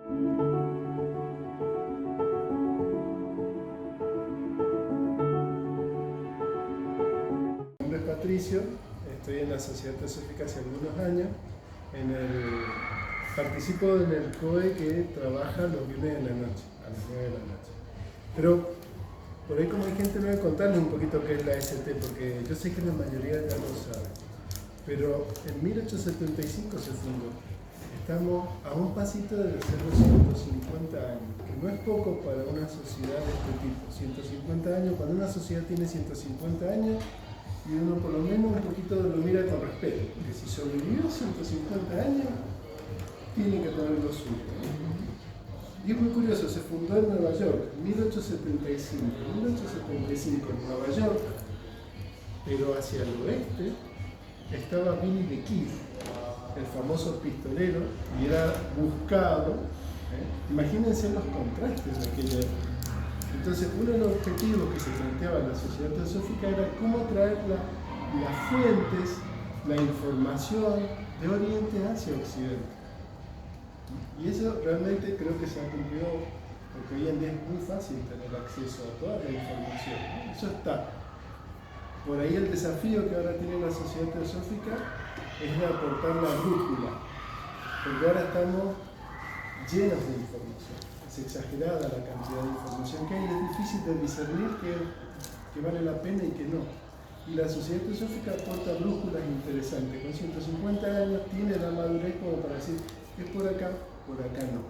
Mi nombre es Patricio, estoy en la Sociedad Teosófica hace algunos años. Participo en el COE que trabaja los viernes de la noche, a las 9 de la noche. Pero por ahí, como hay gente nueva, contarles un poquito qué es la ST, porque yo sé que la mayoría ya lo sabe. Pero en 1875 se fundó. Estamos a un pasito de ser los 150 años, que no es poco para una sociedad de este tipo. 150 años, cuando una sociedad tiene 150 años, y uno por lo menos un poquito lo mira con respeto, porque si sobrevivió 150 años, tiene que tener lo suyo. Y es muy curioso, se fundó en Nueva York, en 1875. En 1875 en Nueva York, pero hacia el oeste, estaba Billy the Kid, el famoso pistolero, y era buscado. Imagínense los contrastes de aquella época. Entonces, uno de los objetivos que se planteaba en la Sociedad Teosófica era cómo traer las fuentes, la información de Oriente hacia Occidente. Y eso realmente creo que se ha cumplido, porque hoy en día es muy fácil tener acceso a toda la información, ¿no? Eso está. Por ahí el desafío que ahora tiene la Sociedad Teosófica es de aportar la brújula, porque ahora estamos llenos de información. Es exagerada la cantidad de información que hay, es difícil de discernir que vale la pena y que no. Y la Sociedad Teosófica aporta brújulas interesantes. Con 150 años tiene la madurez como para decir, es por acá no.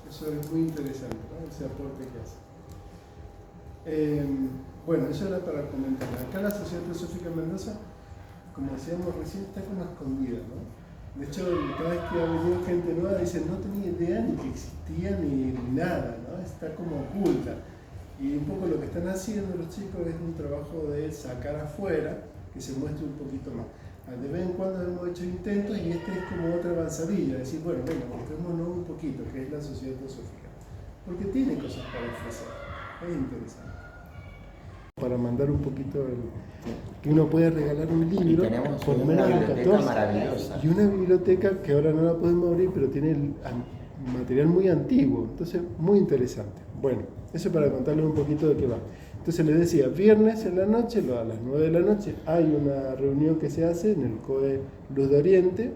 Eso es muy interesante, ¿no? Ese aporte que hace. Bueno, eso era para comentar. Acá la Sociedad Teosófica Mendoza, como decíamos recién, está como escondida, ¿no? De hecho, cada vez que ha venido gente nueva, dicen, no tenía idea ni que existía ni nada, ¿no? Está como oculta. Y un poco lo que están haciendo los chicos es un trabajo de sacar afuera, que se muestre un poquito más. De vez en cuando hemos hecho intentos y este es como otra avanzadilla, decir, bueno, venga, mostrémonos un poquito, que es la Sociedad Teosófica. Porque tiene cosas para ofrecer, es interesante. Para mandar un poquito que uno puede regalar un libro por menos de 14 maravillosa. y una biblioteca que ahora no la podemos abrir, pero tiene el material muy antiguo, entonces muy interesante. Bueno, eso para contarles un poquito de qué va. Entonces les decía, viernes en la noche, a las 9 de la noche, hay una reunión que se hace en el COE Luz de Oriente,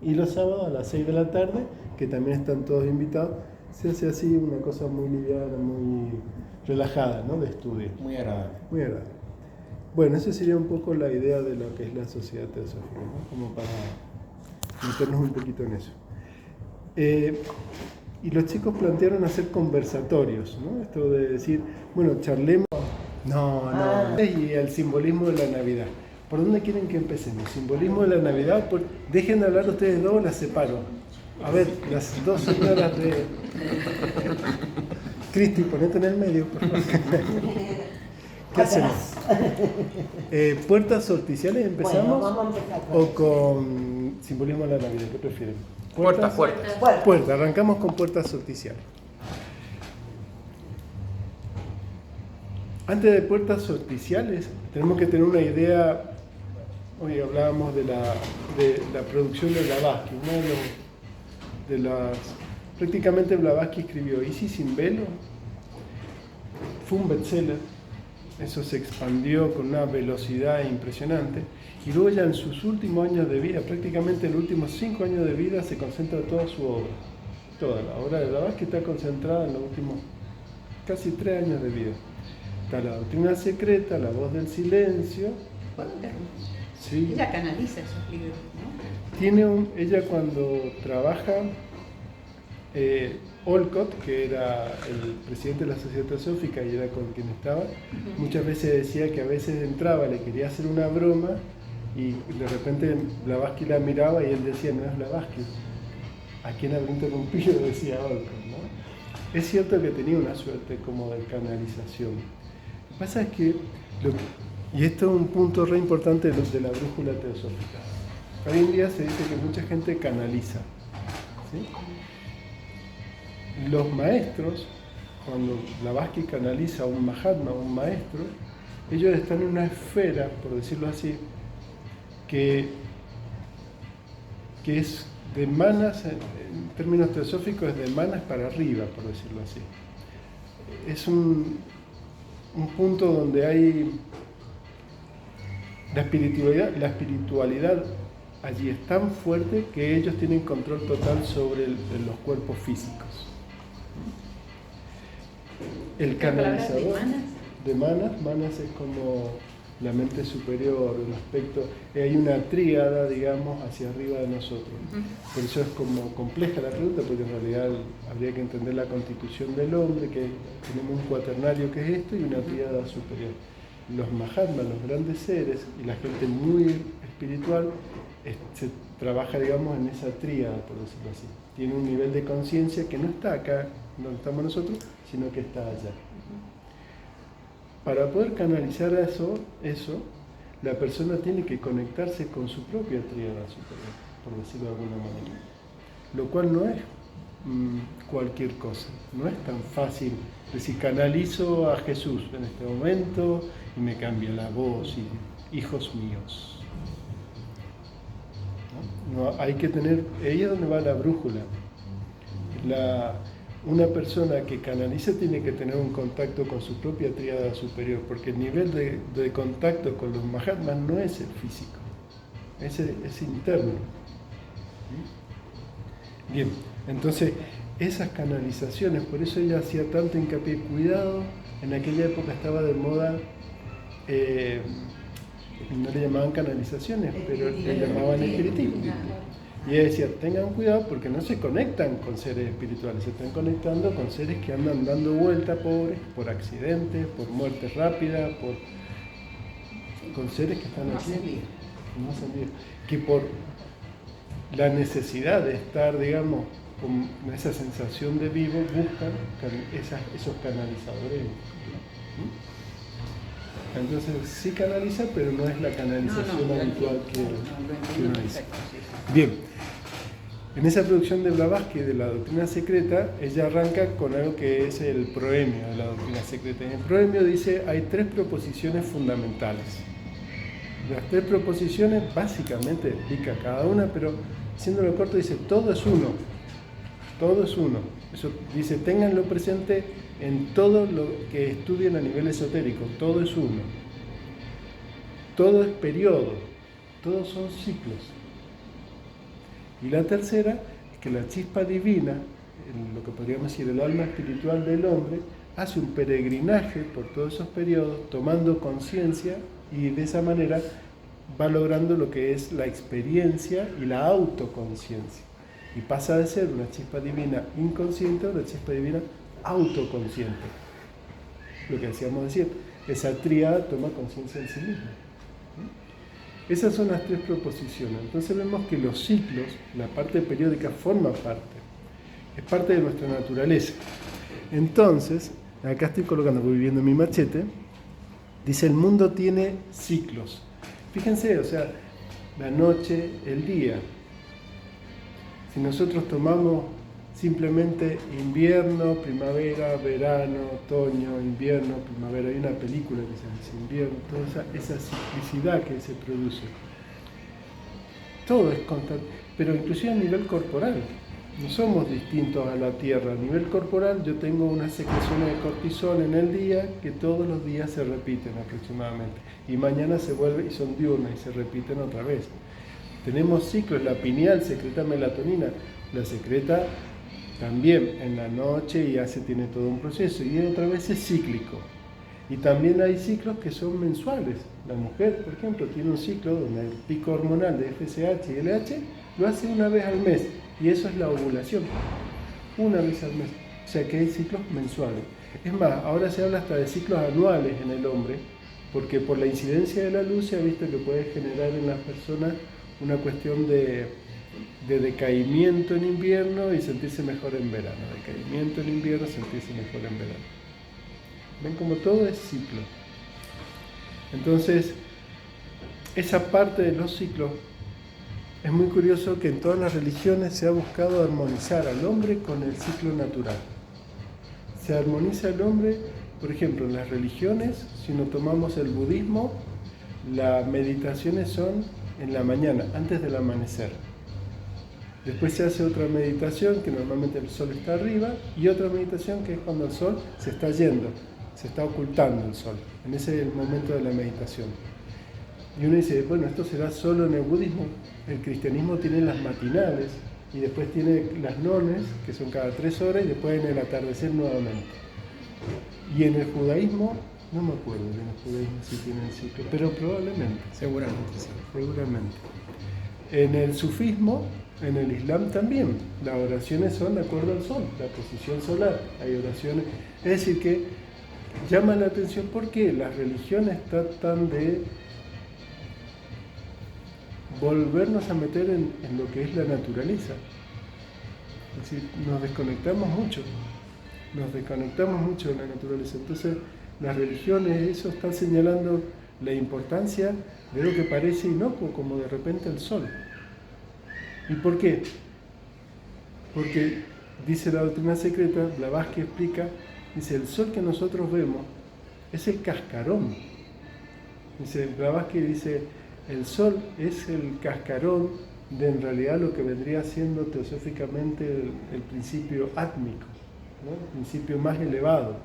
y los sábados a las 6 de la tarde, que también están todos invitados, se hace así una cosa muy liviana, muy relajada, ¿no? De estudio. Muy agradable. Muy agradable. Bueno, esa sería un poco la idea de lo que es la Sociedad Teosófica, ¿no? Como para meternos un poquito en eso. Y los chicos plantearon hacer conversatorios, ¿no? Esto de decir, bueno, charlemos. No. Y el simbolismo de la Navidad. ¿Por dónde quieren que empecemos? Simbolismo de la Navidad. Dejen de hablar ustedes dos, las separo. A ver, las dos señoras de... Cristi, ponete en el medio, por favor. ¿Qué hacemos? ¿Puertas sorticiales empezamos? Bueno, vamos a empezar ¿O con simbolismo de la Navidad? ¿Qué prefieren? Puertas. Puertas, arrancamos con puertas sorticiales. Antes de puertas sorticiales, tenemos que tener una idea. Hoy hablábamos de la producción de Blavatsky. Prácticamente Blavatsky escribió Isis sin velo, fue un bestseller, eso se expandió con una velocidad impresionante, y luego ya en sus últimos años de vida, prácticamente en los últimos 5 años de vida, se concentra toda su obra. Toda la obra de Blavatsky está concentrada en los últimos casi 3 años de vida. Está La Doctrina Secreta, La Voz del Silencio. Sí. Ella canaliza esos libros, ¿no? Ella cuando trabaja, Olcott, que era el presidente de la Sociedad Teosófica y era con quien estaba, muchas veces decía que a veces entraba, le quería hacer una broma y de repente Blavatsky la miraba y él decía, no es Blavatsky, ¿a quién habrá interrumpido? Decía Olcott, ¿no? Es cierto que tenía una suerte como de canalización. Lo que pasa es que, y esto es un punto re importante de la brújula teosófica, hoy en día se dice que mucha gente canaliza, ¿sí? Los maestros, cuando Blavatsky canaliza a un Mahatma, a un maestro, ellos están en una esfera, por decirlo así, que es de manas, en términos teosóficos, es de manas para arriba, por decirlo así. Es un punto donde hay la espiritualidad allí es tan fuerte que ellos tienen control total sobre los cuerpos físicos. El canalizador de manas es como la mente superior, el aspecto, hay una tríada, digamos, hacia arriba de nosotros. Por eso es como compleja la pregunta, porque en realidad habría que entender la constitución del hombre, que tenemos un cuaternario que es esto y una tríada superior. Los Mahatmas, los grandes seres y la gente muy espiritual se trabaja, digamos, en esa tríada, por decirlo así. Tiene un nivel de conciencia que no está acá donde estamos nosotros, sino que está allá. Para poder canalizar eso, la persona tiene que conectarse con su propia tríada superior, por decirlo de alguna manera. Lo cual no es cualquier cosa, no es tan fácil decir canalizo a Jesús en este momento y me cambia la voz y hijos míos. ¿No? Hay que tener, ahí es donde va la brújula. Una persona que canaliza tiene que tener un contacto con su propia tríada superior, porque el nivel de contacto con los Mahatmas no es el físico, es interno. Bien, entonces esas canalizaciones, por eso ella hacía tanto hincapié, cuidado, en aquella época estaba de moda, no le llamaban canalizaciones, pero le llamaban espiritismo. Y ella decía, tengan cuidado porque no se conectan con seres espirituales, se están conectando con seres que andan dando vuelta, pobres, por accidentes, por muertes rápidas, con seres que están aquí, que por la necesidad de estar, digamos, con esa sensación de vivo, buscan esos canalizadores. Entonces sí canaliza, pero no es la canalización habitual que uno dice. Bien, en esa producción de Blavatsky de la doctrina secreta, ella arranca con algo que es el proemio de la doctrina secreta. En el proemio dice, hay 3 proposiciones fundamentales. Las 3 proposiciones básicamente explica cada una, pero haciéndolo corto dice, todo es uno. Todo es uno. Eso dice, ténganlo presente en todo lo que estudien a nivel esotérico. Todo es uno. Todo es periodo. Todos son ciclos. Y la tercera es que la chispa divina, lo que podríamos decir el alma espiritual del hombre, hace un peregrinaje por todos esos periodos, tomando conciencia y de esa manera va logrando lo que es la experiencia y la autoconciencia. Y pasa de ser una chispa divina inconsciente a una chispa divina autoconsciente. Lo que decíamos decir, esa tríada toma conciencia en sí misma. Esas son las 3 proposiciones. Entonces vemos que los ciclos, la parte periódica forma parte, es parte de nuestra naturaleza. Entonces, acá estoy colocando, voy viendo mi machete, dice el mundo tiene ciclos. Fíjense, o sea, la noche, el día. Si nosotros tomamos simplemente invierno, primavera, verano, otoño, invierno, primavera, hay una película que se dice invierno, toda esa ciclicidad que se produce. Todo es constante, pero inclusive a nivel corporal. No somos distintos a la Tierra. A nivel corporal yo tengo unas secreciones de cortisol en el día que todos los días se repiten aproximadamente. Y mañana se vuelve y son diurnas y se repiten otra vez. Tenemos ciclos, la pineal secreta melatonina, la secreta también en la noche y tiene todo un proceso. Y otra vez es cíclico. Y también hay ciclos que son mensuales. La mujer, por ejemplo, tiene un ciclo donde el pico hormonal de FSH y LH lo hace una vez al mes. Y eso es la ovulación, una vez al mes. O sea que hay ciclos mensuales. Es más, ahora se habla hasta de ciclos anuales en el hombre, porque por la incidencia de la luz se ha visto que puede generar en las personas una cuestión de decaimiento en invierno y sentirse mejor en verano. Decaimiento en invierno, sentirse mejor en verano. ¿Ven como todo es ciclo? Entonces, esa parte de los ciclos, es muy curioso que en todas las religiones se ha buscado armonizar al hombre con el ciclo natural. Se armoniza el hombre, por ejemplo, en las religiones, si nos tomamos el budismo, las meditaciones son en la mañana, antes del amanecer. Después se hace otra meditación, que normalmente el sol está arriba, y otra meditación que es cuando el sol se está yendo, se está ocultando el sol. En ese es el momento de la meditación. Y uno dice, bueno, esto será solo en el budismo. El cristianismo tiene las matinales, y después tiene las nones, que son cada 3 horas, y después en el atardecer nuevamente. Y en el judaísmo, no me acuerdo de en el judaísmo si tienen ciclo, pero probablemente. Seguramente sí. Seguramente. En el sufismo, en el islam también, las oraciones son de acuerdo al sol, la posición solar. Hay oraciones. Es decir, que llama la atención porque las religiones tratan de volvernos a meter en lo que es la naturaleza. Es decir, nos desconectamos mucho de la naturaleza. Entonces, las religiones, eso están señalando la importancia de lo que parece inocuo, como de repente el sol. ¿Y por qué? Porque, dice la doctrina secreta, Blavatsky explica, dice, el sol que nosotros vemos es el cascarón. Dice, Blavatsky dice, el sol es el cascarón de en realidad lo que vendría siendo teosóficamente el principio átmico, ¿no? El principio más elevado.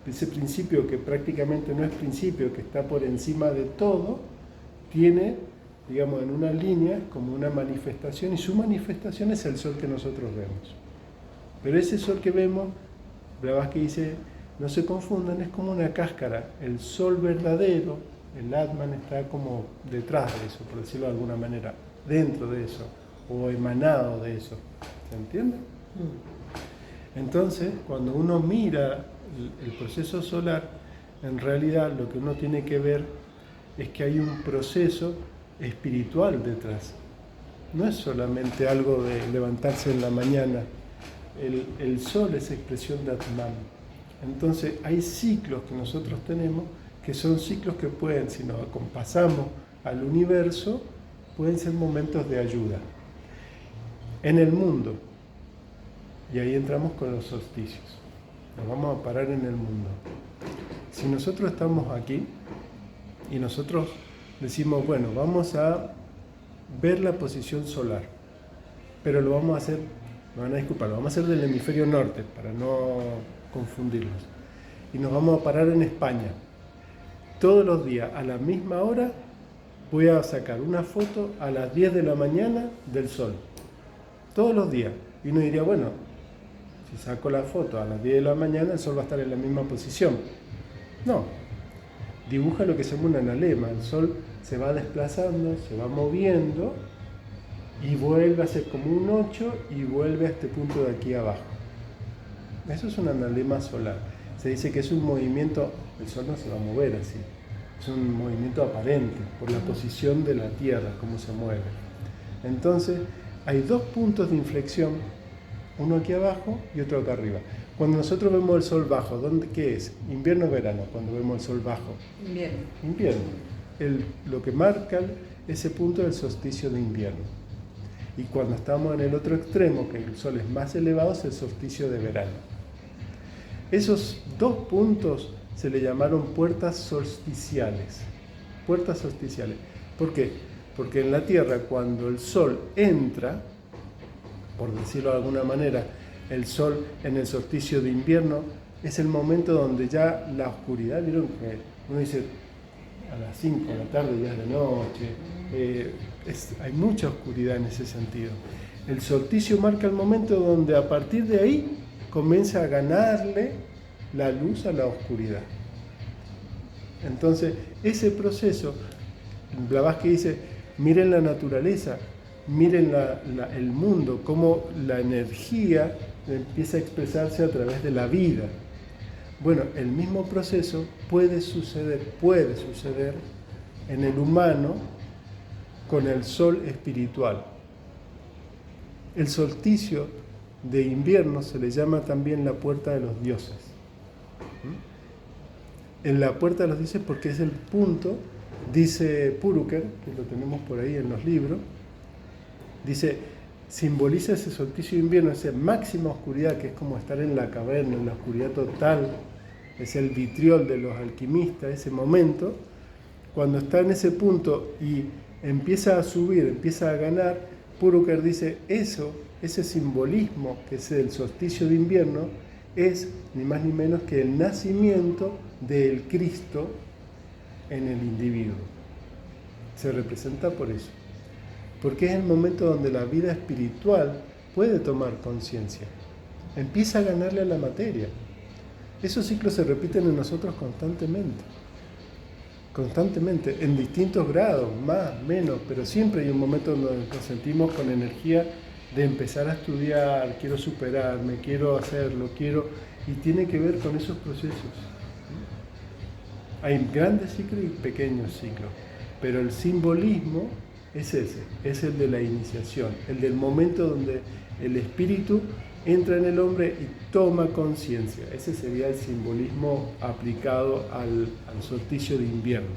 Ese principio que prácticamente no es principio, que está por encima de todo, tiene, digamos, en una línea como una manifestación, y su manifestación es el sol que nosotros vemos. Pero ese sol que vemos, Blavatsky dice, no se confundan, es como una cáscara. El sol verdadero, el Atman, está como detrás de eso, por decirlo de alguna manera, dentro de eso, o emanado de eso. ¿Se entiende? Entonces, cuando uno mira el proceso solar, en realidad lo que uno tiene que ver es que hay un proceso espiritual detrás. No es solamente algo de levantarse en la mañana. El sol es expresión de Atman. Entonces, hay ciclos que nosotros tenemos que son ciclos que pueden, si nos acompasamos al universo, pueden ser momentos de ayuda. En el mundo, y ahí entramos con los solsticios, nos vamos a parar en el mundo. Si nosotros estamos aquí y nosotros decimos, bueno, vamos a ver la posición solar, pero lo vamos a hacer, me van a disculpar, lo vamos a hacer del hemisferio norte para no confundirlos, y nos vamos a parar en España. Todos los días, a la misma hora, voy a sacar una foto a las 10 de la mañana del sol. Todos los días. Y uno diría, bueno, si saco la foto a las 10 de la mañana, el sol va a estar en la misma posición. No. Dibuja lo que se llama un analema. El sol se va desplazando, se va moviendo y vuelve a ser como un 8 y vuelve a este punto de aquí abajo. Eso es un analema solar. Se dice que es un movimiento, el sol no se va a mover así, es un movimiento aparente por la posición de la Tierra, cómo se mueve. Entonces, hay 2 puntos de inflexión, uno aquí abajo y otro acá arriba. Cuando nosotros vemos el sol bajo, ¿qué es? ¿Invierno o verano? Cuando vemos el sol bajo. Invierno. Invierno. Lo que marca ese punto es el solsticio de invierno. Y cuando estamos en el otro extremo, que el sol es más elevado, es el solsticio de verano. Esos 2 puntos se le llamaron puertas solsticiales. Puertas solsticiales. ¿Por qué? Porque en la Tierra, cuando el sol entra, por decirlo de alguna manera, el sol en el solsticio de invierno, es el momento donde ya la oscuridad, vieron que uno dice a las 5 de la tarde ya es de noche, hay mucha oscuridad en ese sentido. El solsticio marca el momento donde a partir de ahí comienza a ganarle la luz a la oscuridad. Entonces, ese proceso, Blavatsky dice, miren la naturaleza, miren el mundo, cómo la energía empieza a expresarse a través de la vida. Bueno, el mismo proceso puede suceder en el humano con el sol espiritual. El solsticio de invierno se le llama también la puerta de los dioses. En la puerta de los dioses porque es el punto, dice Puruker, que lo tenemos por ahí en los libros, dice, simboliza ese solsticio de invierno, esa máxima oscuridad que es como estar en la caverna, en la oscuridad total, es el vitriol de los alquimistas, ese momento, cuando está en ese punto y empieza a subir, empieza a ganar, Purukar dice, ese simbolismo que es el solsticio de invierno, es ni más ni menos que el nacimiento del Cristo en el individuo. Se representa por eso. Porque es el momento donde la vida espiritual puede tomar conciencia. Empieza a ganarle a la materia. Esos ciclos se repiten en nosotros constantemente. Constantemente, en distintos grados, más, menos, pero siempre hay un momento donde nos sentimos con energía de empezar a estudiar, quiero superarme, quiero hacerlo, y tiene que ver con esos procesos. Hay grandes ciclos y pequeños ciclos, pero el simbolismo es ese, es el de la iniciación, el del momento donde el espíritu entra en el hombre y toma conciencia. Ese sería el simbolismo aplicado al solsticio de invierno.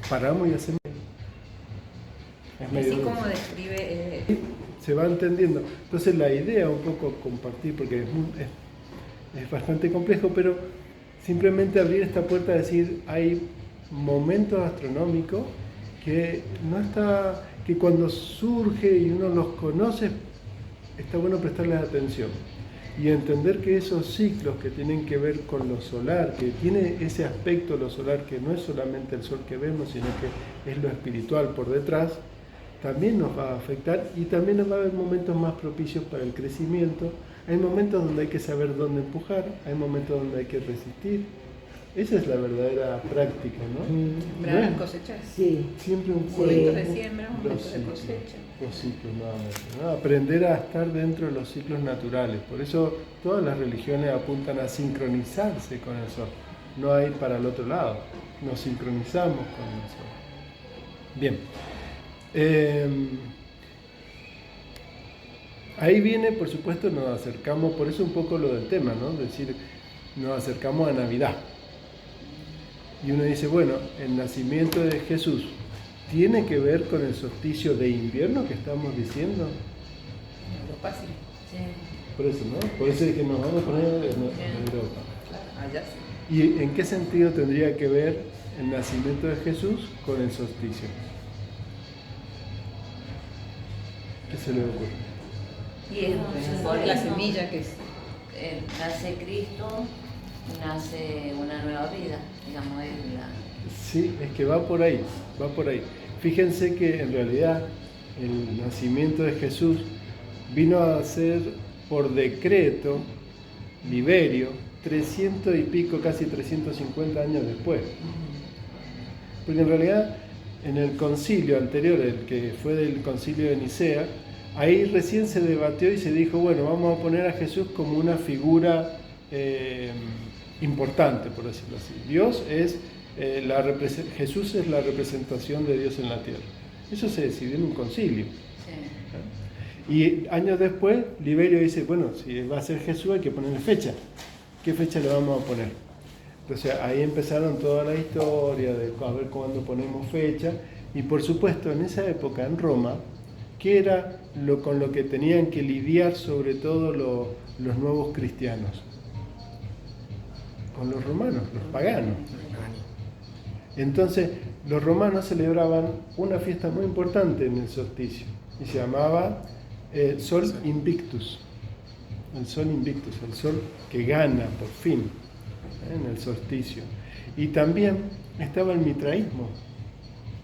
Paramos y hacemos. Así como describe... Se va entendiendo. Entonces la idea un poco compartir, porque es bastante complejo, pero simplemente abrir esta puerta a decir, hay momentos astronómicos que que cuando surge y uno los conoce, está bueno prestarles atención y entender que esos ciclos que tienen que ver con lo solar, que tiene ese aspecto lo solar que no es solamente el sol que vemos, sino que es lo espiritual por detrás, también nos va a afectar y también nos va a haber momentos más propicios para el crecimiento. Hay momentos donde hay que saber dónde empujar, hay momentos donde hay que resistir. Esa es la verdadera práctica, ¿no? Sembrar, cosechar. Sí. Siempre un juego. Momentos de siembra, momentos de cosecha. Los ciclos, ¿no? Aprender a estar dentro de los ciclos naturales. Por eso todas las religiones apuntan a sincronizarse con el sol. No hay para el otro lado. Nos sincronizamos con el sol. Bien. Ahí viene, por supuesto, nos acercamos, por eso un poco lo del tema, ¿no? Es decir, nos acercamos a Navidad. Y uno dice, bueno, el nacimiento de Jesús tiene que ver con el solsticio de invierno que estamos diciendo. Europa sí. Por eso, ¿no? Por eso es que nos vamos a poner en Europa. Claro, allá sí. ¿Y en qué sentido tendría que ver el nacimiento de Jesús con el solsticio? ¿Qué se le ocurre? Y es la semilla que es. Nace Cristo, nace una nueva vida, digamos, es la... Sí, es que va por ahí, va por ahí. Fíjense que en realidad el nacimiento de Jesús vino a ser por decreto Liberio 300 y pico, casi 350 años después. Porque en realidad en el concilio anterior, el que fue del concilio de Nicea, ahí recién se debatió y se dijo, bueno, vamos a poner a Jesús como una figura importante, por decirlo así. Jesús es la representación de Dios en la tierra. Eso se decidió en un concilio. Sí. Y años después, Liberio dice, bueno, si va a ser Jesús hay que ponerle fecha. ¿Qué fecha le vamos a poner? Entonces ahí empezaron toda la historia de a ver cuándo ponemos fecha. Y por supuesto, en esa época en Roma, ¿qué era con lo que tenían que lidiar sobre todo los nuevos cristianos? Con los romanos, los paganos. Entonces, los romanos celebraban una fiesta muy importante en el solsticio y se llamaba Sol Invictus. El Sol Invictus, el sol que gana por fin en el solsticio. Y también estaba el mitraísmo.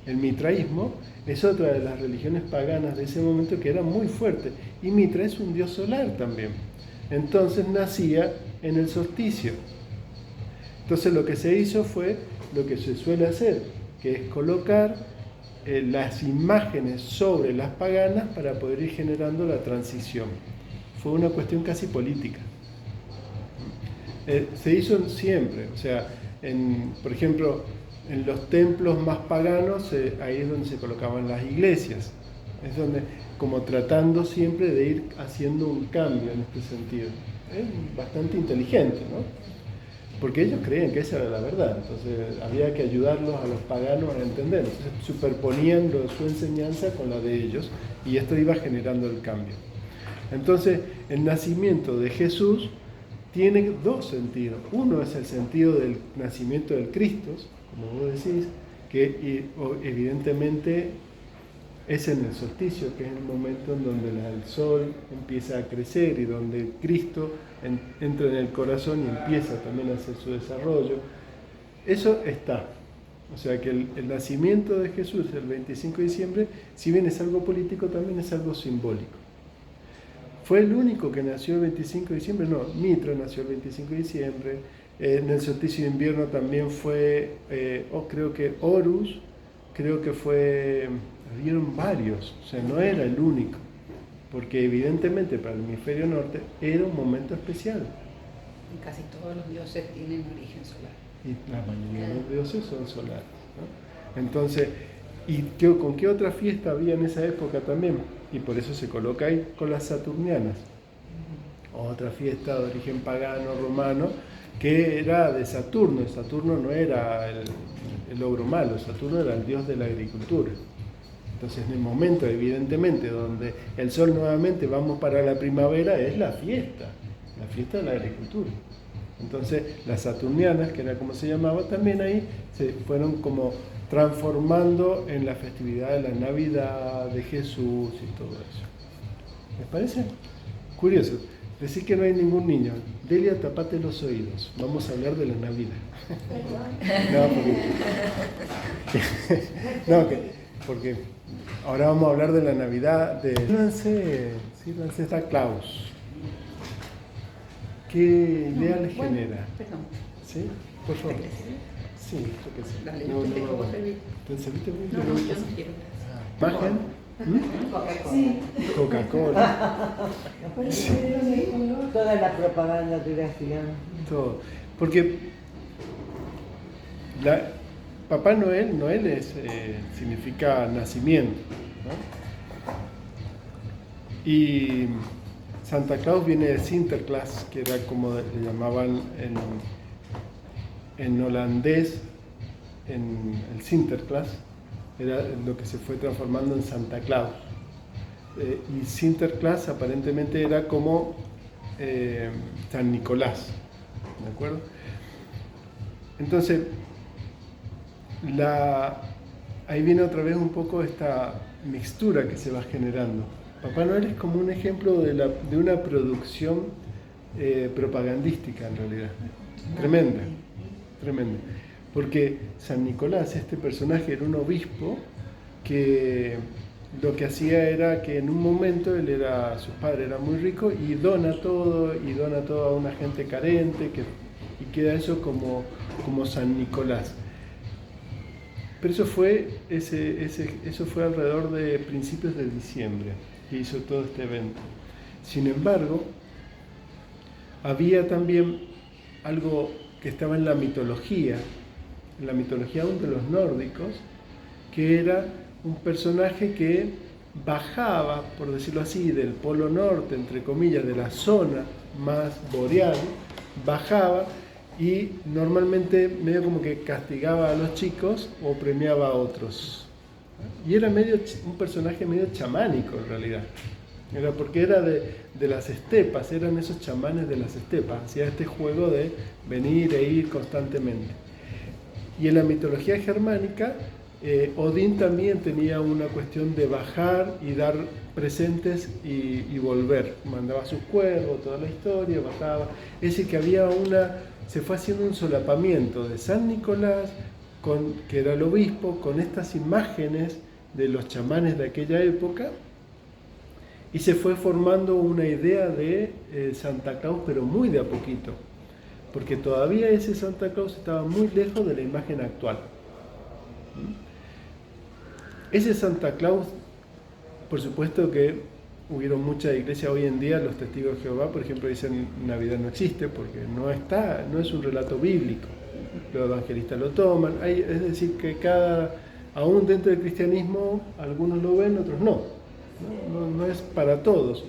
El mitraísmo es otra de las religiones paganas de ese momento que era muy fuerte. Y Mitra es un dios solar también. Entonces nacía en el solsticio. Entonces lo que se hizo fue lo que se suele hacer, que es colocar las imágenes sobre las paganas para poder ir generando la transición. Fue una cuestión casi política. Se hizo siempre, o sea, por ejemplo, en los templos más paganos, ahí es donde se colocaban las iglesias. Es donde, como tratando siempre de ir haciendo un cambio en este sentido. Es bastante inteligente, ¿no? Porque ellos creían que esa era la verdad, entonces había que ayudarlos a los paganos a entender. Entonces superponían su enseñanza con la de ellos y esto iba generando el cambio. Entonces, el nacimiento de Jesús tiene dos sentidos. Uno es el sentido del nacimiento del Cristo, como vos decís, que evidentemente es en el solsticio, que es el momento en donde el sol empieza a crecer y donde Cristo entra en el corazón y empieza también a hacer su desarrollo. Eso está. O sea que el nacimiento de Jesús el 25 de diciembre, si bien es algo político, también es algo simbólico. ¿Fue el único que nació el 25 de diciembre? No, Mitra nació el 25 de diciembre. En el solsticio de invierno también fue, creo que Horus, habían varios, o sea, no era el único, porque evidentemente para el hemisferio norte era un momento especial. Y casi todos los dioses tienen origen solar. Y la mayoría de los dioses son solares, ¿no? Entonces, ¿con qué otra fiesta había en esa época también? Y por eso se coloca ahí con las Saturnianas. Otra fiesta de origen pagano, romano, que era de Saturno. Saturno no era el ogro malo, Saturno era el dios de la agricultura. Entonces, en el momento, evidentemente, donde el sol nuevamente vamos para la primavera, es la fiesta de la agricultura. Entonces, las Saturnianas, que era como se llamaba, también ahí se fueron como transformando en la festividad de la Navidad, de Jesús y todo eso. ¿Les parece? Curioso. Decir que no hay ningún niño. Delia, tapate los oídos. Vamos a hablar de la Navidad. Porque ahora vamos a hablar de la Navidad de... Sírvanse esta Claus. ¿Qué idea les genera? Perdón. ¿Sí? Por favor. Sí, yo qué sé. Dale, yo te dejo servir. ¿Te serviste? No, yo no quiero. ¿Imagen? Coca-Cola. Toda la propaganda que le hacían. Todo. Porque Papá Noel significa nacimiento, ¿no? Y Santa Claus viene de Sinterklaas, que era como le llamaban en holandés, en el Sinterklaas, era lo que se fue transformando en Santa Claus. Y Sinterklaas aparentemente era como San Nicolás, ¿de acuerdo? Entonces, ahí viene otra vez un poco esta mixtura que se va generando. Papá Noel es como un ejemplo de una producción propagandística en realidad, tremenda. Porque San Nicolás, este personaje, era un obispo que lo que hacía era que en un momento su padre era muy rico y dona todo a una gente carente y queda eso como San Nicolás. Pero eso fue alrededor de principios de diciembre que hizo todo este evento. Sin embargo, había también algo que estaba en la mitología aún de los nórdicos, que era un personaje que bajaba, por decirlo así, del polo norte, entre comillas, de la zona más boreal, bajaba y normalmente medio como que castigaba a los chicos o premiaba a otros. Y era un personaje medio chamánico en realidad. Porque era de las estepas, eran esos chamanes de las estepas, hacía este juego de venir e ir constantemente. Y en la mitología germánica, Odín también tenía una cuestión de bajar y dar presentes y volver. Mandaba sus cuervos, toda la historia, bajaba. Es decir, que se fue haciendo un solapamiento de San Nicolás, que era el obispo, con estas imágenes de los chamanes de aquella época, y se fue formando una idea de Santa Claus, pero muy de a poquito, porque todavía ese Santa Claus estaba muy lejos de la imagen actual. Ese Santa Claus, por supuesto que hubieron muchas iglesias hoy en día, los testigos de Jehová, por ejemplo, dicen Navidad no existe, porque no es un relato bíblico. Los evangelistas lo toman, es decir, que aún dentro del cristianismo, algunos lo ven, otros no. No es para todos.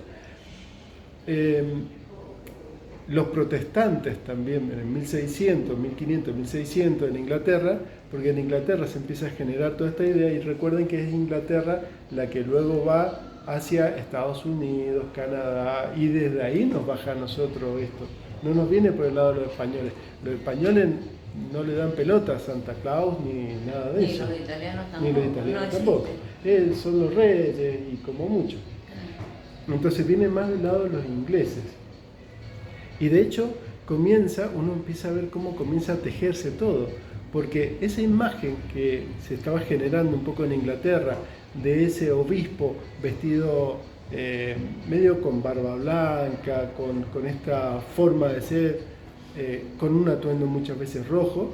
Los protestantes también, en 1600, 1500, 1600 en Inglaterra, porque en Inglaterra se empieza a generar toda esta idea, y recuerden que es Inglaterra la que luego va hacia Estados Unidos, Canadá, y desde ahí nos baja a nosotros esto. No nos viene por el lado de los españoles. Los españoles no le dan pelota a Santa Claus ni nada de Ni eso. los italianos Ni tampoco. los italianos No tampoco. Son los reyes y como mucho. Entonces viene más del lado de los ingleses. Y de hecho uno empieza a ver cómo comienza a tejerse todo. Porque esa imagen que se estaba generando un poco en Inglaterra, de ese obispo vestido medio con barba blanca, con esta forma de ser, con un atuendo muchas veces rojo,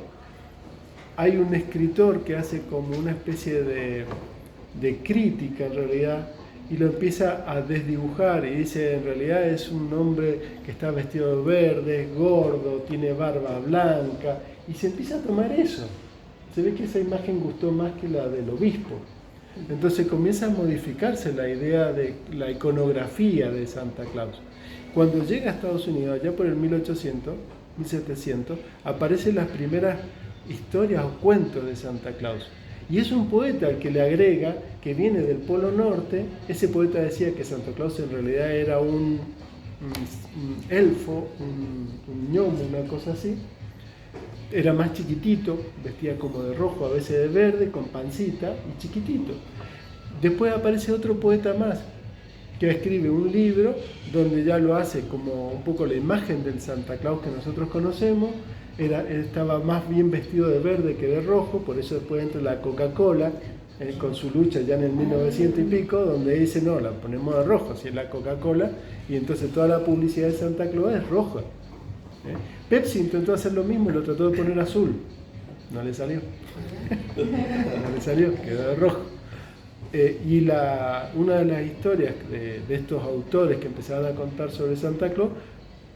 hay un escritor que hace como una especie de crítica en realidad, y lo empieza a desdibujar y dice, en realidad es un hombre que está vestido de verde, es gordo, tiene barba blanca, y se empieza a tomar eso. Se ve que esa imagen gustó más que la del obispo. Entonces comienza a modificarse la idea de la iconografía de Santa Claus. Cuando llega a Estados Unidos, allá por el 1800, 1700, aparecen las primeras historias o cuentos de Santa Claus. Y es un poeta al que le agrega, que viene del Polo Norte. Ese poeta decía que Santa Claus en realidad era un elfo, un gnomo, una cosa así. Era más chiquitito, vestía como de rojo, a veces de verde, con pancita y chiquitito. Después aparece otro poeta más, que escribe un libro donde ya lo hace como un poco la imagen del Santa Claus que nosotros conocemos. Estaba más bien vestido de verde que de rojo, por eso después entra la Coca-Cola con su lucha ya en el 1900 y pico, donde dice, no, la ponemos de rojo, si es la Coca-Cola, y entonces toda la publicidad de Santa Claus es roja. Pepsi intentó hacer lo mismo y lo trató de poner azul, no le salió, no le salió, quedó de rojo. Y una de las historias de estos autores que empezaron a contar sobre Santa Claus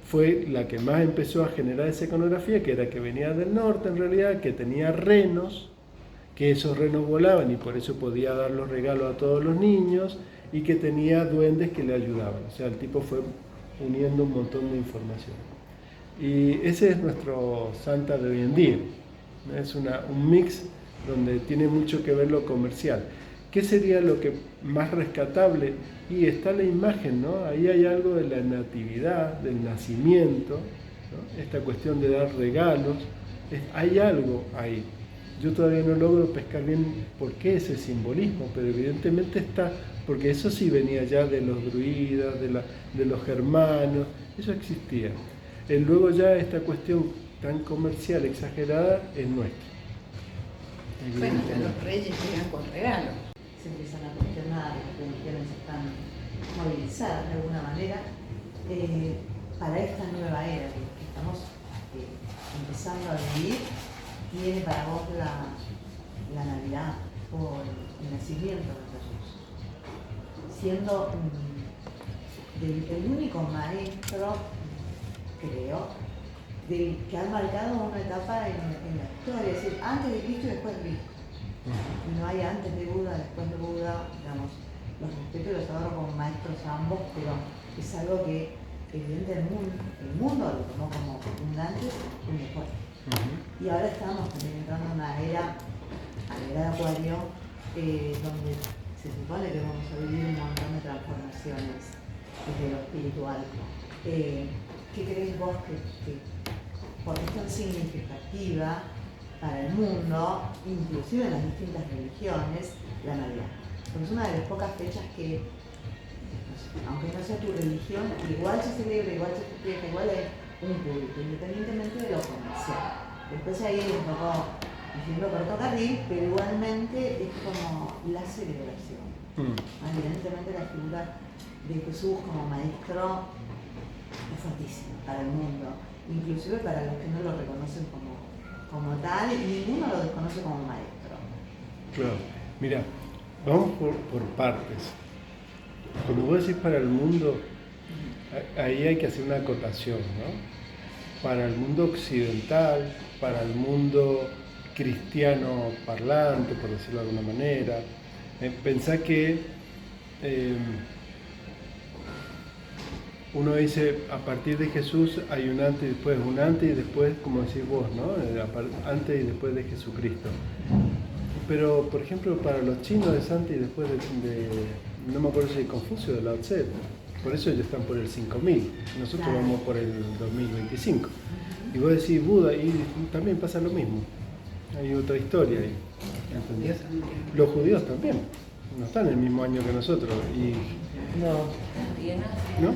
fue la que más empezó a generar esa iconografía, que era que venía del norte en realidad, que tenía renos, que esos renos volaban y por eso podía dar los regalos a todos los niños, y que tenía duendes que le ayudaban. O sea, el tipo fue uniendo un montón de información. Y ese es nuestro Santa de hoy en día. Es un mix donde tiene mucho que ver lo comercial. ¿Qué sería lo que más rescatable? Y está la imagen, ¿no? Ahí hay algo de la natividad, del nacimiento, ¿no? Esta cuestión de dar regalos, hay algo ahí. Yo todavía no logro pescar bien por qué ese simbolismo, pero evidentemente está, porque eso sí venía ya de los druidas, de los germanos, eso existía. Luego ya esta cuestión tan comercial, exagerada, es nuestra. Bueno, los reyes llegan con regalos. Se empiezan a cuestionar, las religiones están movilizadas de alguna manera para esta nueva era que estamos empezando a vivir. Viene para vos la Navidad por el nacimiento de Jesús, siendo el único maestro, creo, que ha marcado una etapa en la historia, es decir, antes de Cristo y después de Cristo. No hay antes de Buda, después de Buda, digamos, los respeto y los adoro como maestros ambos, pero es algo que evidentemente el mundo lo tomó como un antes y un después. Y ahora estamos también entrando en una era, a la era de Acuario, donde se supone que vamos a vivir un montón de transformaciones desde lo espiritual. ¿Qué crees vos que por qué es tan significativa para el mundo, inclusive en las distintas religiones, la Navidad? Porque es una de las pocas fechas que, aunque no sea tu religión, igual se celebra, igual se festeja, igual hay un público, independientemente de lo comercial. Después ahí un poco diciendo carril, pero igualmente es como la celebración. Evidentemente la figura de Jesús como maestro es fuertísima para el mundo, inclusive para los que no lo reconocen como tal, y ninguno lo desconoce como maestro. Claro, mira, vamos por partes. Cuando vos decís para el mundo, ahí hay que hacer una acotación, ¿no? Para el mundo occidental, para el mundo cristiano parlante, por decirlo de alguna manera. Pensá que uno dice, a partir de Jesús hay un antes y después, un antes y después, como decís vos, ¿no? Antes y después de Jesucristo. Pero, por ejemplo, para los chinos es antes y después no me acuerdo si es Confucio, de Lao Tse, Por eso ellos están por el 5000, nosotros Claro. vamos por el 2025. Y vos decís Buda, y también pasa lo mismo. Hay otra historia ahí. ¿Entendés? Los judíos también, no están en el mismo año que nosotros. No, Y en Asia. ¿No?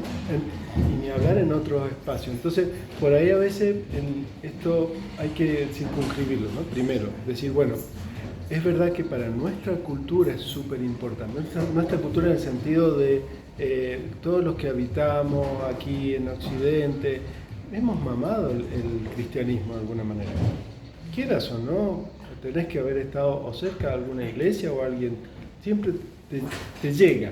Y ni hablar en otros espacios. Entonces, por ahí a veces esto hay que circunscribirlo, ¿no? Primero, decir, bueno, es verdad que para nuestra cultura es súper importante. Nuestra cultura en el sentido de todos los que habitamos aquí en Occidente, hemos mamado el cristianismo de alguna manera. Quieras o no, tenés que haber estado o cerca de alguna iglesia o alguien, siempre te llega.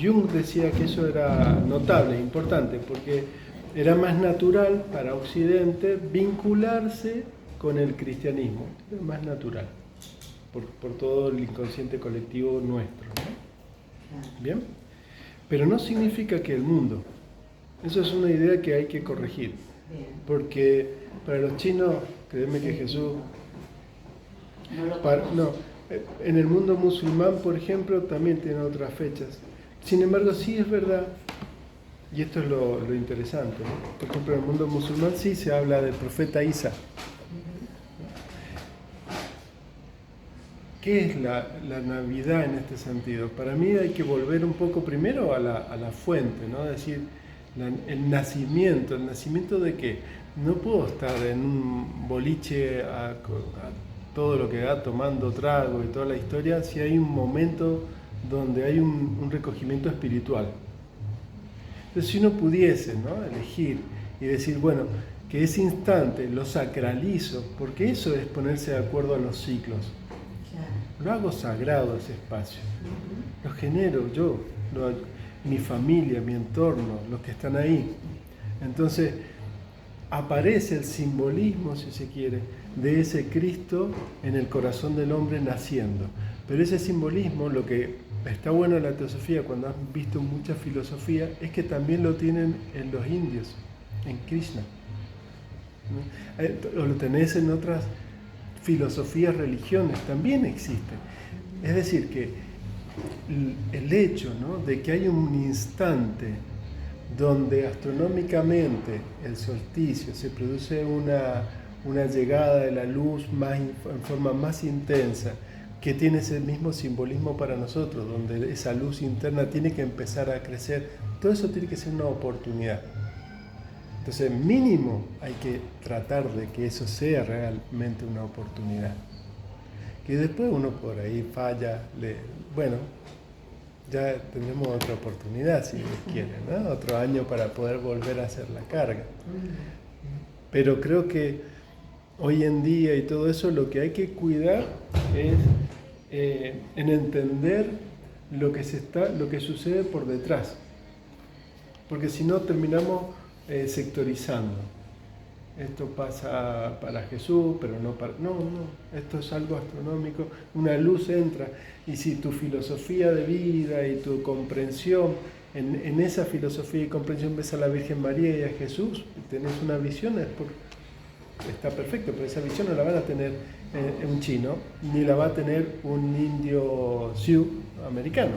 Jung decía que eso era notable, importante, porque era más natural para Occidente vincularse con el cristianismo, era más natural, por todo el inconsciente colectivo nuestro, ¿no? ¿Bien? Pero no significa que el mundo, eso es una idea que hay que corregir, porque para los chinos, créeme que Jesús, No lo conozco. en el mundo musulmán, por ejemplo, también tiene otras fechas. Sin embargo, sí es verdad, y esto es lo interesante, ¿no? Por ejemplo, en el mundo musulmán sí se habla del profeta Isa. ¿Qué es la Navidad en este sentido? Para mí hay que volver un poco primero a la fuente, ¿no? Es decir, ¿el nacimiento de qué? No puedo estar en un boliche a todo lo que da, tomando trago y toda la historia, si hay un momento donde hay un recogimiento espiritual. Entonces, si uno pudiese, ¿no?, elegir y decir, bueno, que ese instante lo sacralizo, porque eso es ponerse de acuerdo a los ciclos. Lo hago sagrado ese espacio. Lo genero yo, mi familia, mi entorno, los que están ahí. Entonces, aparece el simbolismo, si se quiere, de ese Cristo en el corazón del hombre naciendo. Pero ese simbolismo, lo que está bueno en la teosofía, cuando has visto mucha filosofía, es que también lo tienen en los indios, en Krishna. ¿No? O lo tenés en otras filosofías, religiones, también existen. Es decir, que el hecho, ¿no?, de que hay un instante donde astronómicamente el solsticio se produce una llegada de la luz en forma más intensa, que tiene ese mismo simbolismo para nosotros, donde esa luz interna tiene que empezar a crecer, todo eso tiene que ser una oportunidad. Entonces, mínimo hay que tratar de que eso sea realmente una oportunidad. Que después uno por ahí falla, bueno, ya tendremos otra oportunidad si Dios quiere, ¿no? Otro año para poder volver a hacer la carga. Pero creo que hoy en día y todo eso, lo que hay que cuidar es en entender lo que sucede por detrás. Porque si no terminamos sectorizando. Esto pasa para Jesús, pero no para... No, esto es algo astronómico. Una luz entra, y si tu filosofía de vida y tu comprensión, en esa filosofía y comprensión ves a la Virgen María y a Jesús, tenés una visión, está perfecto, pero esa visión no la van a tener un chino, ni la va a tener un indio sioux americano.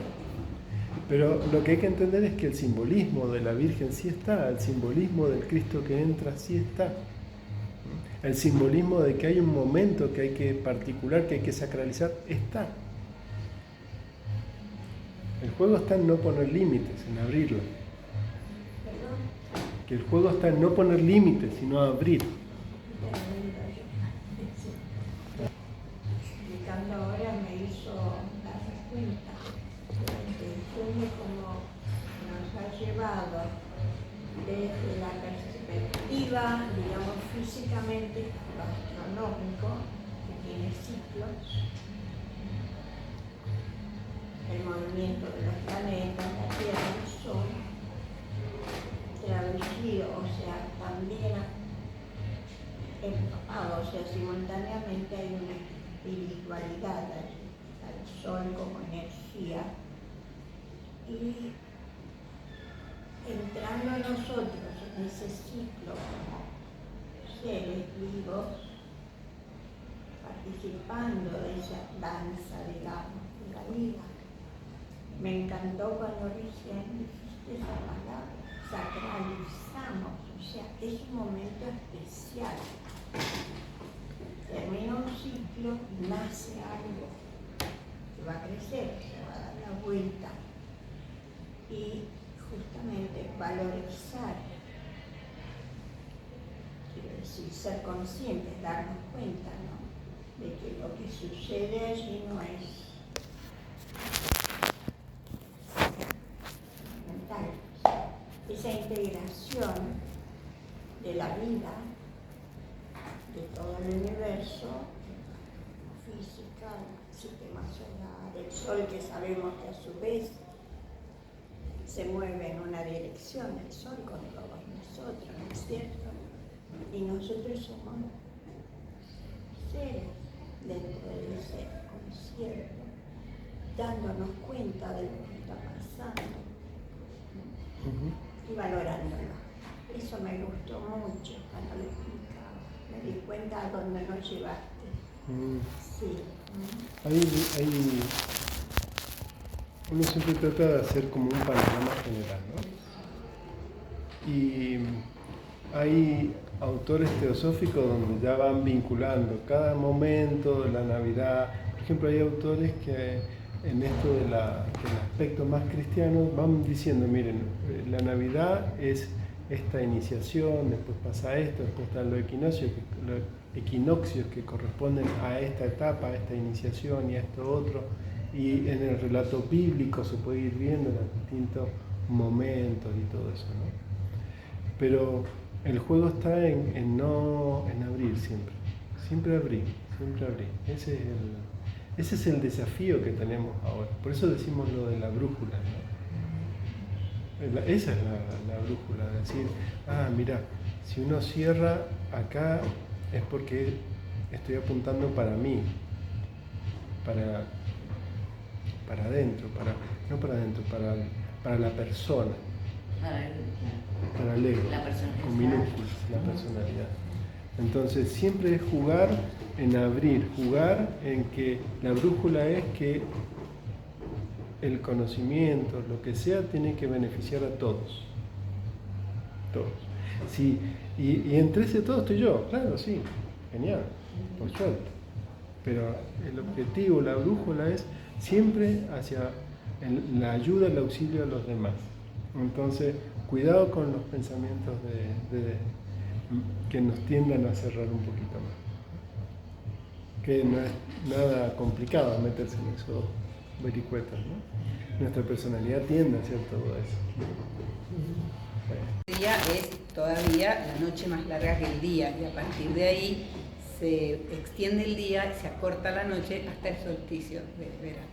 Pero lo que hay que entender es que el simbolismo de la Virgen sí está, el simbolismo del Cristo que entra sí está. El simbolismo de que hay un momento que hay que particular, que hay que sacralizar, está. El juego está en no poner límites, en abrirlo. Que el juego está en no poner límites, sino abrir. Explicando ahora me hizo darme cuenta de cómo nos ha llevado desde la perspectiva, digamos, físicamente, lo astronómico, que tiene ciclos, el movimiento de los planetas, la Tierra, el Sol, traducido, o sea, también empapado, o sea, simultáneamente hay una espiritualidad allí, al Sol como energía, y entrando nosotros en ese ciclo como seres vivos, participando de esa danza, digamos, de la vida, Me encantó cuando recién dijiste esa palabra, sacralizamos, o sea, es un momento especial. Termina un ciclo, nace algo que va a crecer, se va a dar la vuelta. Y justamente valorizar, quiero decir, ser conscientes, darnos cuenta, ¿no?, de que lo que sucede allí no es mental. Esa integración de la vida, de todo el universo, física, el sistema solar, el sol, que sabemos que a su vez se mueve en una dirección, el sol con todos nosotros, ¿no es cierto? Y nosotros somos seres dentro de ese concierto, dándonos cuenta de lo que está pasando y valorándolo. Eso me gustó mucho cuando lo explicaba. Me di cuenta a dónde nos llevaste. Sí. Uno siempre trata de hacer como un panorama general, ¿no? Y hay autores teosóficos donde ya van vinculando cada momento de la Navidad. Por ejemplo, hay autores que en esto del aspecto más cristiano van diciendo, miren, la Navidad es esta iniciación, después pasa esto, después están los equinoccios que corresponden a esta etapa, a esta iniciación y a esto otro. Y en el relato bíblico se puede ir viendo los distintos momentos y todo eso, ¿no? Pero el juego está en abrir siempre. Siempre abrir. Ese es el desafío que tenemos ahora. Por eso decimos lo de la brújula, ¿no? Esa es la brújula, decir, mira, si uno cierra acá es porque estoy apuntando para mí, para adentro, no para adentro, para la persona, para el ego, con minúsculas, la personalidad. Entonces siempre es jugar en abrir, jugar en que la brújula es que el conocimiento, lo que sea, tiene que beneficiar a todos. Todos. Sí, y entre ese todos estoy yo, claro, sí, genial, por suerte. Pero el objetivo, la brújula es siempre hacia la ayuda, el auxilio a los demás. Entonces, cuidado con los pensamientos que nos tiendan a cerrar un poquito más. Que no es nada complicado meterse en esos vericuetos, ¿no? Nuestra personalidad tiende a hacer todo eso. El día es todavía la noche más larga que el día, y a partir de ahí se extiende el día, se acorta la noche hasta el solsticio de verano.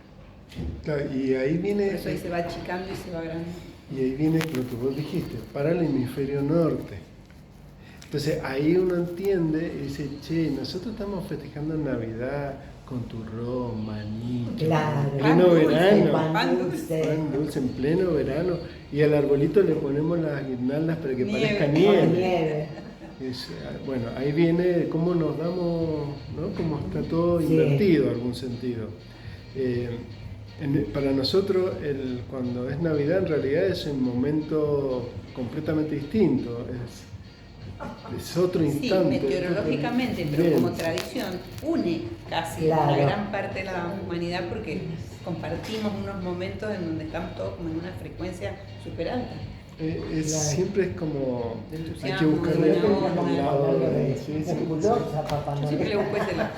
Claro, y ahí viene. Por eso ahí se va achicando y se va agrandando. Y ahí viene lo que vos dijiste, para el hemisferio norte. Entonces ahí uno entiende y dice, che, nosotros estamos festejando Navidad con turrón, maní, Claro, pleno verano, pan dulce. pan dulce en pleno verano, y al arbolito le ponemos las guirnaldas para que Nieve. parezca nieve. Bueno, ahí viene cómo nos damos, ¿no? Cómo está todo invertido en algún sentido. Para nosotros, cuando es Navidad, en realidad es un momento completamente distinto. Es otro instante. Sí, meteorológicamente, pero como tradición, une casi Claro. a la gran parte de la humanidad, porque compartimos unos momentos en donde estamos todos como en una frecuencia súper alta. Claro. Siempre es como. De Hay que entusiasmo, buscar de buena un onda. lado de. Sí, sí, Musculosa, papá Yo siempre le Noel. busco ese lado.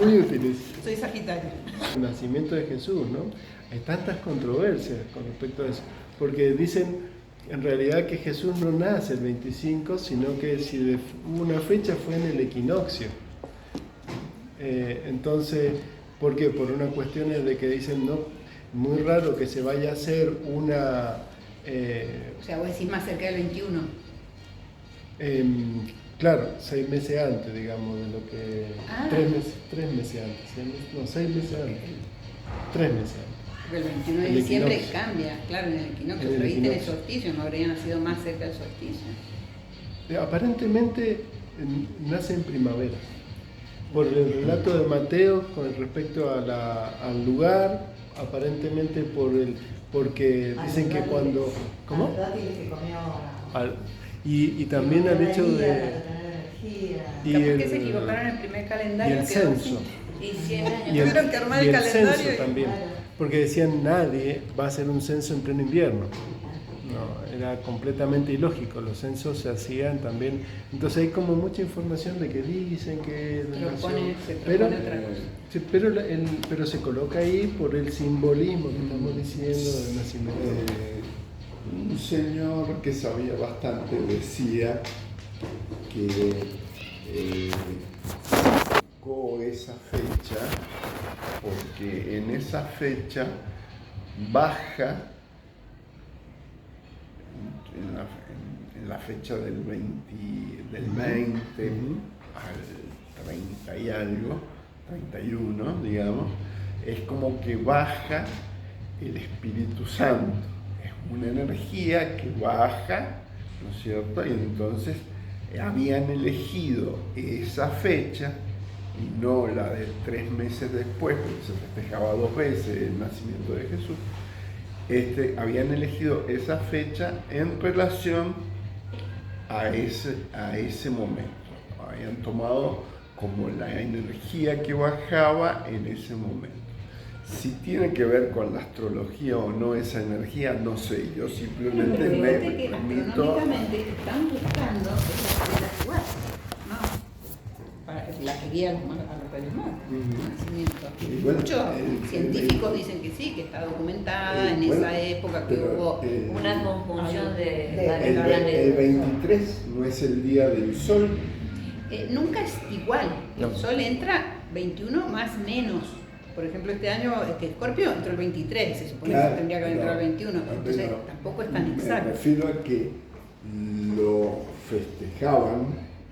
muy útiles. Soy Sagitario. El nacimiento de Jesús, ¿no? Hay tantas controversias con respecto a eso, porque dicen en realidad que Jesús no nace el 25, sino que si una fecha fue en el equinoccio. Entonces, ¿por qué? Por unas cuestiones de que dicen, no, muy raro que se vaya a hacer una... O sea, vos decís más cerca del 21. Claro, 6 meses antes, digamos, de lo que... Ah. 3 meses antes, 6 meses antes, 3 meses antes. Porque el 21 de El diciembre equinoccio. cambia, claro, en el equinoccio, En el pero viste en el equinoccio. solsticio, no habría nacido más cerca del solsticio. Aparentemente nace en primavera, por el relato de Mateo con respecto al lugar, aparentemente porque dicen que cuando... ¿Cómo? Los dátiles que comió. Y también al hecho de... Y Capaz que se equivocaron en el primer y calendario. el quedó censo. Y 100 años. Y el, Tuvieron que armar y el el calendario censo y- también. Porque decían nadie va a hacer un censo en pleno invierno. No, era completamente ilógico. Los censos se hacían también. Entonces hay como mucha información de que dicen que la nación- Se pero, propone otra cosa. sí, pero se coloca ahí por el simbolismo que estamos diciendo del nacimiento. Un señor que sabía bastante decía que buscó esa fecha porque en esa fecha baja en la fecha del 20 al 30 y algo, 31, digamos, es como que baja el Espíritu Santo. Es una energía que baja, ¿no es cierto? Y entonces habían elegido esa fecha y no la de 3 meses después, porque se festejaba 2 veces el nacimiento de Jesús. Habían elegido esa fecha en relación a ese momento. Habían tomado como la energía que bajaba en ese momento. Si tiene que ver con la astrología o no esa energía, no sé. Yo simplemente Pero me fíjate que permito... astronómicamente están buscando esas estrellas iguales, ¿no? Para la que guía a los rayos nacimiento. Y bueno, Muchos el- científicos dicen que sí, que está documentada en bueno, esa época que pero, hubo Una conjunción de el- varios El planetas. 23 no es el día del sol. nunca es igual. No. El sol entra 21 más menos. Por ejemplo, este año Escorpio entró el 23, se supone Claro, que tendría que haber entrado el 21. Entonces pero tampoco es tan Me exacto. refiero a que lo festejaban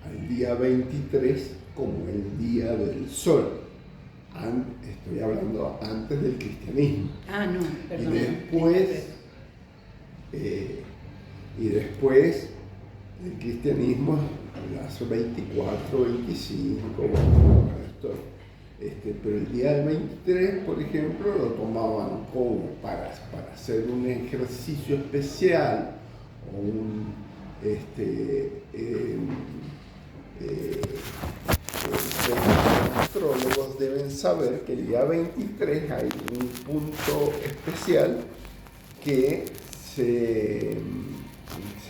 al día 23 como el día del sol. Estoy hablando antes del cristianismo. Ah, no, perdón. Y después el cristianismo, hace 24, 25, bueno, esto, pero el día del 23, por ejemplo, lo tomaban como para hacer un ejercicio especial o los astrólogos deben saber que el día 23 hay un punto especial que se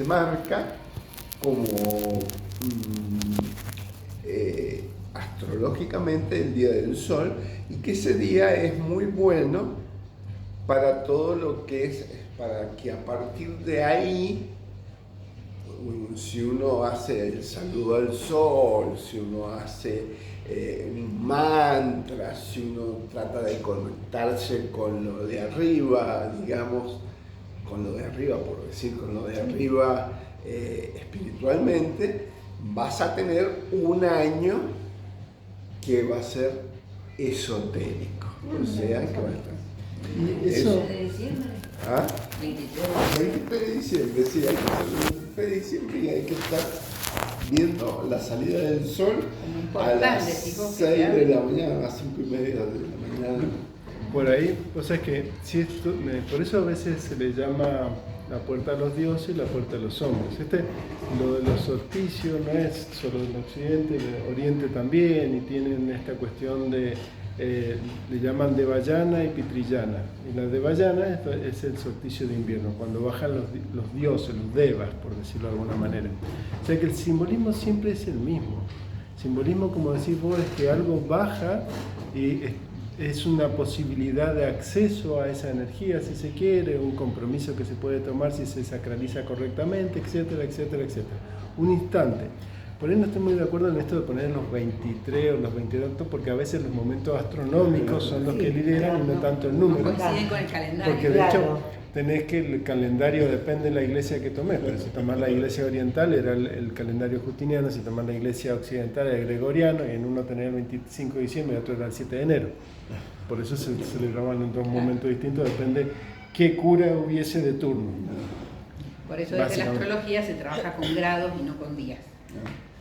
marca como astrológicamente el día del sol, y que ese día es muy bueno para todo lo que es, para que a partir de ahí, si uno hace el saludo al sol, si uno hace un mantra, si uno trata de conectarse con lo de arriba, digamos, con lo de arriba, por decir, con lo de arriba espiritualmente, vas a tener un año que va a ser esotérico, o sea, que va a estar... Y eso, ¿De diciembre? ¿Ah? 23. 23 de diciembre, sí, hay que hacer el 23 de diciembre y hay que estar viendo la salida del sol Como a las importante, chicos, 6 que de la mañana, a las 5:30 de la mañana. por ahí, o sea, es que si esto, por eso a veces se le llama la puerta a los dioses y la puerta a los hombres. Lo de los solsticios no es solo del occidente, el oriente también, y tienen esta cuestión de, le llaman Devayana y Pitriyana. Y la Devayana es el solsticio de invierno, cuando bajan los dioses, los devas, por decirlo de alguna manera. O sea que el simbolismo siempre es el mismo. Simbolismo, como decís vos, es que algo baja y es una posibilidad de acceso a esa energía, si se quiere, un compromiso que se puede tomar si se sacraliza correctamente, etcétera, etcétera, etcétera. Un instante. Por ahí no estoy muy de acuerdo en esto de poner los 23 o los 22, porque a veces los momentos astronómicos son los que lideran y no tanto el No número. coinciden con el calendario. Porque de Claro. hecho tenés que el calendario depende de la iglesia que tomes, pero si tomás la iglesia oriental era el calendario justiniano, si tomás la iglesia occidental era el gregoriano, y en uno tenía el 25 de diciembre y otro era el 7 de enero. Por eso se celebraban en dos momentos distintos, depende qué cura hubiese de turno. Por eso desde la Básicamente. astrología se trabaja con grados y no con días.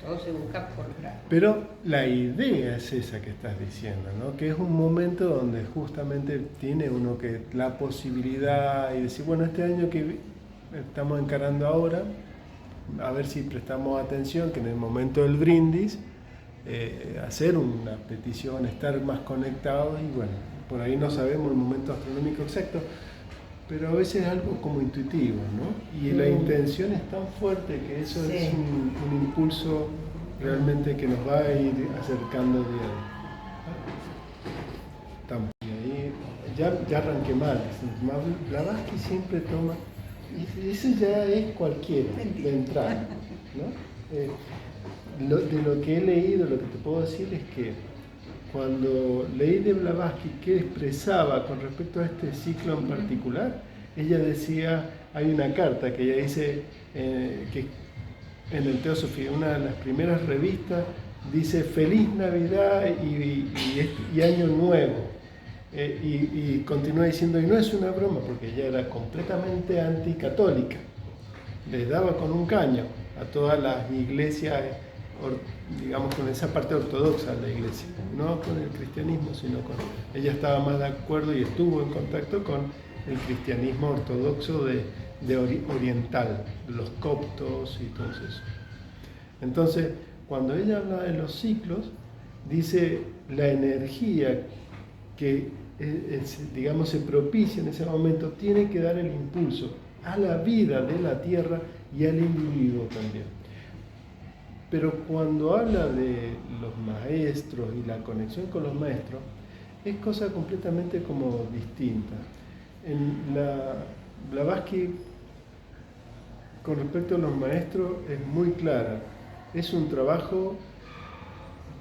Todo se busca por lograr. Pero la idea es esa que estás diciendo, ¿no? Que es un momento donde justamente tiene uno que la posibilidad y decir, bueno, este año que estamos encarando ahora, a ver si prestamos atención, que en el momento del brindis, hacer una petición, estar más conectados y bueno, por ahí no sabemos el momento astronómico exacto, pero a veces es algo como intuitivo, ¿no? Y la intención es tan fuerte que eso Sí. es un impulso realmente que nos va a ir acercando día a día. Y ahí ya arranqué mal. Blavatsky siempre toma, y eso ya es cualquiera de entrada, ¿no? De lo que he leído, lo que te puedo decir es que cuando leí de Blavatsky qué expresaba con respecto a este ciclo en particular, ella decía, hay una carta que ella dice que en el Teosofía, una de las primeras revistas, dice Feliz Navidad y Año Nuevo. Y continúa diciendo, y no es una broma, porque ella era completamente anticatólica. Les daba con un caño a todas las iglesias, digamos, con esa parte ortodoxa de la iglesia, no con el cristianismo, sino con... Ella estaba más de acuerdo y estuvo en contacto con el cristianismo ortodoxo de oriental, los coptos y todo eso. Entonces, cuando ella habla de los ciclos, dice la energía que digamos se propicia en ese momento tiene que dar el impulso a la vida de la Tierra y al individuo también. Pero cuando habla de los maestros y la conexión con los maestros, es cosa completamente como distinta. En Blavatsky, con respecto a los maestros, es muy clara. Es un trabajo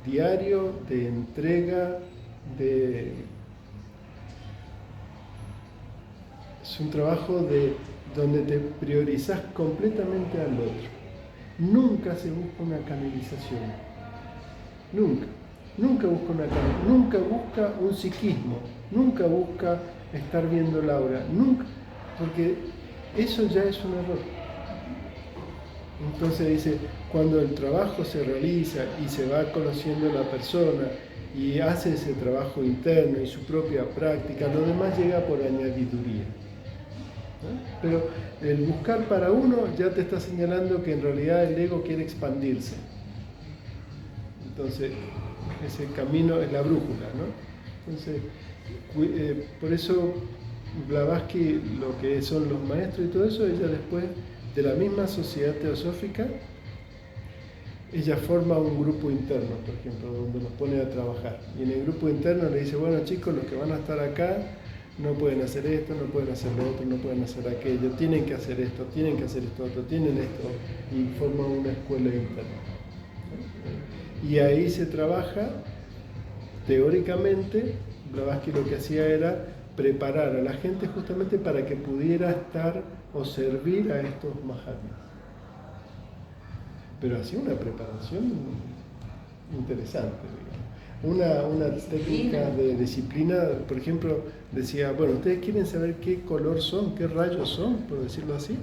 diario de entrega, es un trabajo donde te priorizas completamente al otro. Nunca se busca una canalización. Nunca busca un psiquismo. Nunca busca estar viendo la aura. Nunca. Porque eso ya es un error. Entonces dice, cuando el trabajo se realiza y se va conociendo la persona y hace ese trabajo interno y su propia práctica, lo demás llega por añadiduría. ¿No? Pero el buscar para uno ya te está señalando que en realidad el ego quiere expandirse. Entonces, ese camino es la brújula, ¿no? Entonces, por eso Blavatsky, lo que son los maestros y todo eso, ella después de la misma sociedad teosófica, ella forma un grupo interno, por ejemplo, donde nos pone a trabajar. Y en el grupo interno le dice, bueno chicos, los que van a estar acá no pueden hacer esto, no pueden hacer lo otro, no pueden hacer aquello, tienen que hacer esto otro, tienen esto, y forma una escuela interna. Y ahí se trabaja, teóricamente, Blavatsky lo que hacía era preparar a la gente justamente para que pudiera estar o servir a estos mahatmas. Pero hacía una preparación interesante, digamos. Una técnica de disciplina, por ejemplo, decía, bueno, ¿ustedes quieren saber qué color son, qué rayos son, por decirlo así?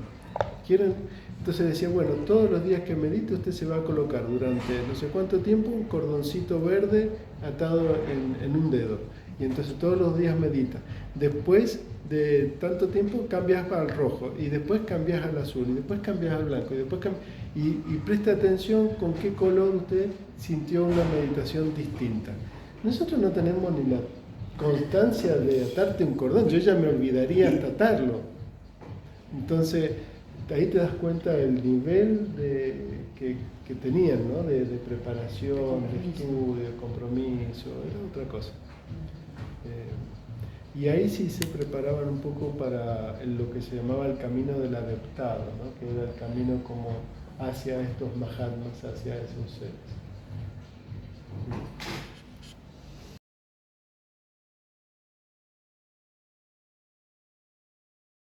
¿Quieren? Entonces decía, bueno, todos los días que medite usted se va a colocar durante no sé cuánto tiempo un cordoncito verde atado en un dedo. Y entonces todos los días medita. Después de tanto tiempo cambias al rojo, y después cambias al azul, y después cambias al blanco, y después y presta atención con qué color usted sintió una meditación distinta. Nosotros no tenemos ni la constancia de atarte un cordón, yo ya me olvidaría hasta atarlo. Entonces, ahí te das cuenta del nivel que tenían, ¿no? de preparación, de estudio, de compromiso, era otra cosa. Y ahí sí se preparaban un poco para lo que se llamaba el camino del adeptado, ¿no? Que era el camino como hacia estos mahatmas, hacia esos seres.